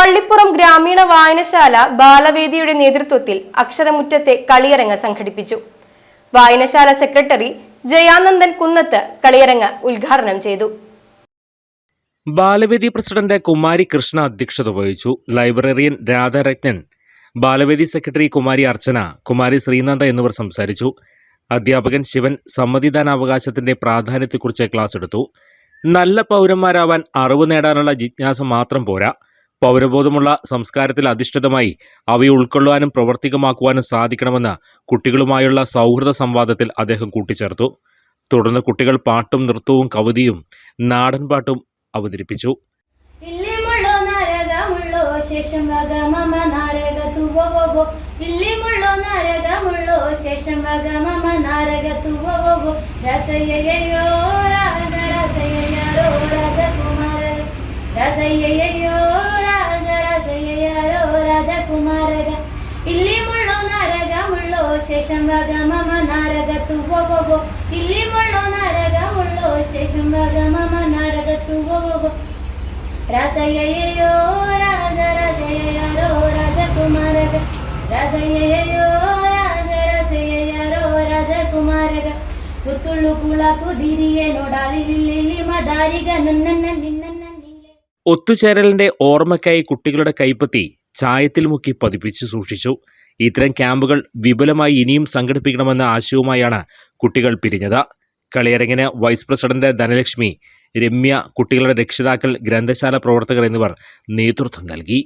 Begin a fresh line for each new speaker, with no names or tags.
പള്ളിപ്പുറം ഗ്രാമീണ വായനശാല ബാലവേദിയുടെ നേതൃത്വത്തിൽ അക്ഷരമുറ്റത്തെ കളിയരങ്ങ് സംഘടിപ്പിച്ചു. വായനശാല സെക്രട്ടറി ജയാനന്ദൻ കുന്നത്ത് കളിയരങ്ങ് ഉദ്ഘാടനം ചെയ്തു.
ബാലവേദി പ്രസിഡന്റ് കുമാരി കൃഷ്ണ അധ്യക്ഷത വഹിച്ചു. ലൈബ്രറിയൻ രാധാരത്നൻ, ബാലവേദി സെക്രട്ടറി കുമാരി അർച്ചന, കുമാരി ശ്രീനന്ദ എന്നിവർ സംസാരിച്ചു. അധ്യാപകൻ ശിവൻ സമ്മതിദാനാവകാശത്തിന്റെ പ്രാധാന്യത്തെക്കുറിച്ച് ക്ലാസ് എടുത്തു. നല്ല പൗരന്മാരാവാൻ അറിവ് നേടാനുള്ള ജിജ്ഞാസ മാത്രം പോരാ, പൗരബോധമുള്ള സംസ്കാരത്തിൽ അധിഷ്ഠിതമായി അവയെ ഉൾക്കൊള്ളുവാനും പ്രവർത്തികമാക്കുവാനും സാധിക്കണമെന്ന് കുട്ടികളുമായുള്ള സൗഹൃദ സംവാദത്തിൽ അദ്ദേഹം കൂട്ടിച്ചേർത്തു. തുടർന്ന് കുട്ടികൾ പാട്ടും നൃത്തവും കവിതയും നാടൻപാട്ടും അവതരിപ്പിച്ചു.
ಇಲ್ಲಿ ಮುಳ್ಳೋ ನಾರಗ ಮುಳ್ಳೋ ಶೇಷಂಬಾಗ ಮಮ ನಾರಗತ್ತು ಓವೋ ಇಲ್ಲಿ ಮುಳ್ಳೋ ನಾರಗ ಮುಳ್ಳೋ ಶೇಷಂಬಾಗ ಮಮ ನಾರಗತ್ತು ಓವೋ ರಾಸಯ್ಯಯ್ಯೋ ರಾಜ ರಾಜಯ್ಯರೋ ರಾಜಕುಮಾರಗ ರಾಸಯ್ಯಯ್ಯೋ ರಾಜ ರಾಸಯ್ಯರೋ ರಾಜಕುಮಾರಗ ಪುತ್ತುಳ್ಳು ಕೂಳಾಕು ದಿರಿಯೇ ನೋಡಾಲಿ ಲಿಲ್ಲಿ ಮದಾರಿಗ ನನ್ನನ್ನ ನಿನ್ನ
ഒത്തുചേരലിന്റെ ഓർമ്മയ്ക്കായി കുട്ടികളുടെ കൈപ്പത്തി ചായത്തിൽ മുക്കി പതിപ്പിച്ച് സൂക്ഷിച്ചു. ഇത്തരം ക്യാമ്പുകൾ വിപുലമായി ഇനിയും സംഘടിപ്പിക്കണമെന്ന ആശയവുമായാണ് കുട്ടികൾ പിരിഞ്ഞത്. കളിയരങ്ങിന് വൈസ് പ്രസിഡന്റ് ധനലക്ഷ്മി, രമ്യ, കുട്ടികളുടെ രക്ഷിതാക്കൾ, ഗ്രന്ഥശാല പ്രവർത്തകർ എന്നിവർ നേതൃത്വം നൽകി.